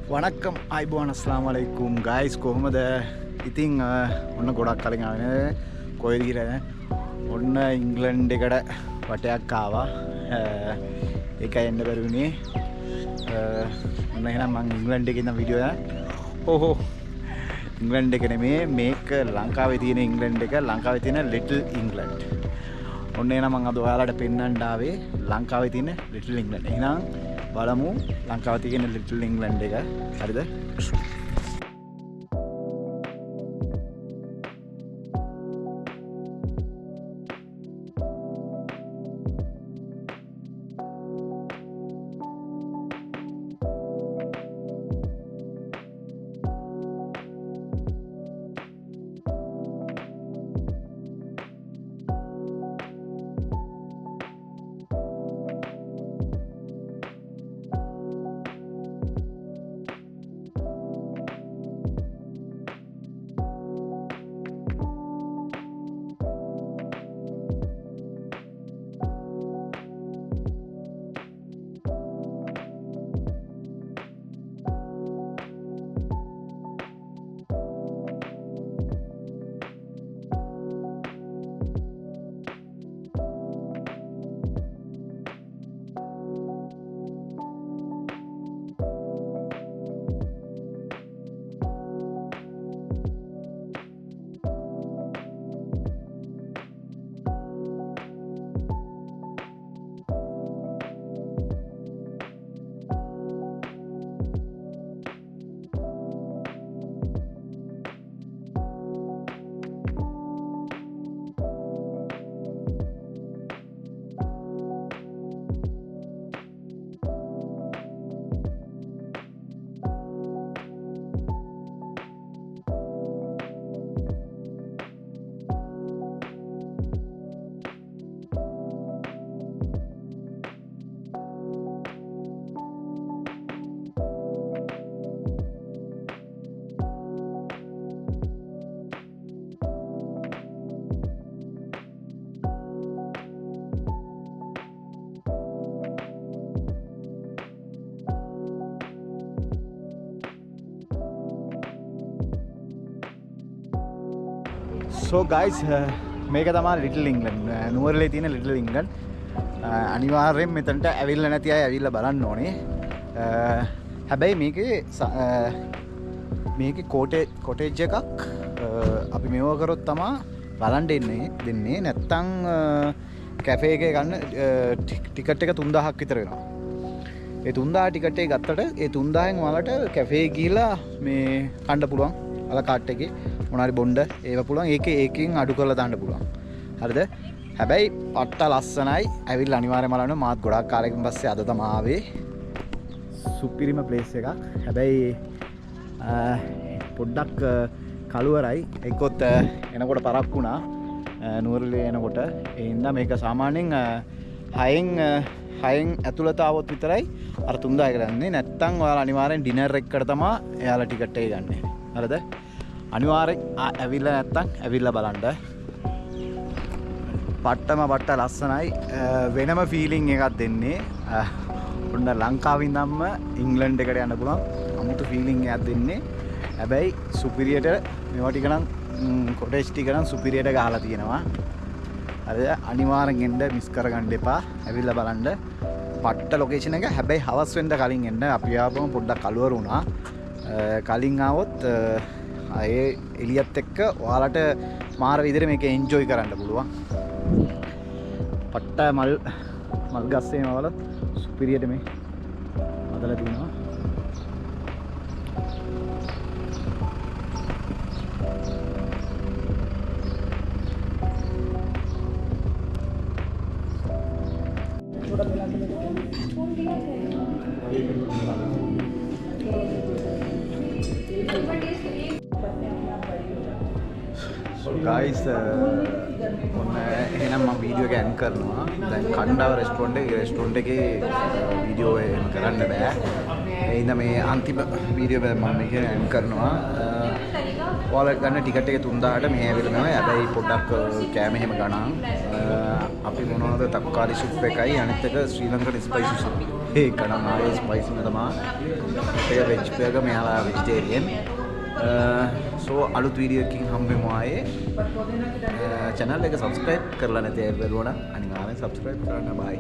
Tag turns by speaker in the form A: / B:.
A: වණක්කම් අයිබෝන් අස්ලාම් අලයිකුම් ගයිස් කොහොමද ඉතින් ඔන්න ගොඩක් කලින් ආවේ කොහෙද කියලා ඔන්න ඉංග්ලන්ඩ් එකට වටයක් ආවා ඒකයි එන්න බැරිුනේ ඔන්න එහෙනම් මම ඉංග්ලන්ඩ් එකේ ඉඳන් වීඩියෝ ඕහෝ ඉංග්ලන්ඩ් එක නෙමේ මේක ලංකාවේ තියෙන ඉංග්ලන්ඩ් එක ලංකාවේ තියෙන ලිටල් ඉංග්ලන්ඩ් ඔන්න එහෙනම් මම අද ඔයාලට පෙන්වන්න ආවේ ලංකාවේ තියෙන ලිටල් ඉංග්ලන්ඩ් එහෙනම් බලමු ලංකාවේ තියෙන ලිටල් ඉංග්ලන්ඩ් එක හරිද So guys මේක තමයි ලිටල් ඉංග්ලන්ඩ් නුවරලේ තියෙන ලිටල් ඉංග්ලන්ඩ් අනිවාර්යෙන් මෙතනට ඇවිල්ලා නැති අය ඇවිල්ලා බලන්න ඕනේ හැබැයි මේකේ කොටේජ් එකක් අපි මේව කරොත් තමයි බලන්න දෙන්නේ නැත්තම් කැෆේ එකේ ගන්න ටිකට් එක 3000ක් විතර වෙනවා ඒ 3000 ටිකට් එක ගත්තට ඒ 3000න් ඔයාලට කැෆේ ගිහලා මේ කන්න පුළුවන් අල කාට් එකේ මොනාරි බොණ්ඩ ඒව පුළුවන් ඒකෙන් අඩු කරලා දාන්න පුළුවන් හරිද හැබැයි පට්ට ලස්සනයි ඇවිල්ලා අනිවාර්යයෙන්ම බලන්න මාත් ගොඩක් කාලෙකින් පස්සේ අද තමයි ආවේ සුපිරිම ප්ලේස් එකක් හැබැයි පොඩ්ඩක් කළුවරයි එක්කොත් එනකොට පරක් වුණා නුවරලේ එනකොට ඒ හින්දා මේක සාමාන්‍යයෙන් 6න් ඇතුළත આવොත් විතරයි අර 3000 එක ගන්නේ නැත්තම් ඔයාලා අනිවාර්යෙන් ඩිනර් එකකට තමයි එයාලා ටිකට් එක ගන්න හරිද අනිවාර්යෙන් ඇවිල්ලා නැත්තම් ඇවිල්ලා බලන්න පට්ට ලස්සනයි වෙනම ෆීලිං එකක් දෙන්නේ ඔන්න ලංකාවේ ඉඳන්ම ඉංග්ලන්ඩ් එකට යන්න පුළුවන් අමුතු ෆීලිං එකක් දෙන්නේ හැබැයි සුපිරියට මේවා ටික නම් කොටේජ් ටික නම් සුපිරියට ගහලා තියෙනවා හරිද අනිවාර්යෙන් එන්න මිස් කරගන්න එපා ඇවිල්ලා බලන්න පට්ට ලොකේෂන් එක හැබැයි හවස් වෙන්න කලින් එන්න අපි ආවම පොඩ්ඩක් කලවර වුණා කලින් ආවොත් ඒ එලියත් එක්ක ඔයාලට මාර විදිහට මේක එන්ජොයි කරන්න පුළුවන්. පට්ට මල් ගස්සේම වල සුපිරියට මේ හදලා තියෙනවා. guys ඔන්න එහෙනම් මම වීඩියෝ එක ඇන් කරනවා දැන් කණ්ඩාව රෙස්ටොරන්ට් එකේ වීඩියෝ එක කරන්න බෑ ඒ හින්දා මේ අන්තිම වීඩියෝ එක මම මේක ඇන් කරනවා ඔයාලා ගන්න ටිකට් එක 3000ට මේ ඇවිල්ලා තමයි හැබැයි පොඩ්ඩක් කෑම එහෙම ගණන් අපි මොනවද තක්කාලි සුප් එකයි අනිත් එක ශ්‍රී ලංකන් ස්පයිසි සුප් ඒකනම් ආයේ ස්පයිසි තමයි. ඒක වෙජ් බර්ගර් මෙයාලා වෙජිටේරියන්. සෝ අලුත් වීඩියෝ එකකින් හම්බෙමු ආයේ. channel එක subscribe කරලා නැති අය බලුවා නම් අනිවාර්යෙන් subscribe කරන්න. bye.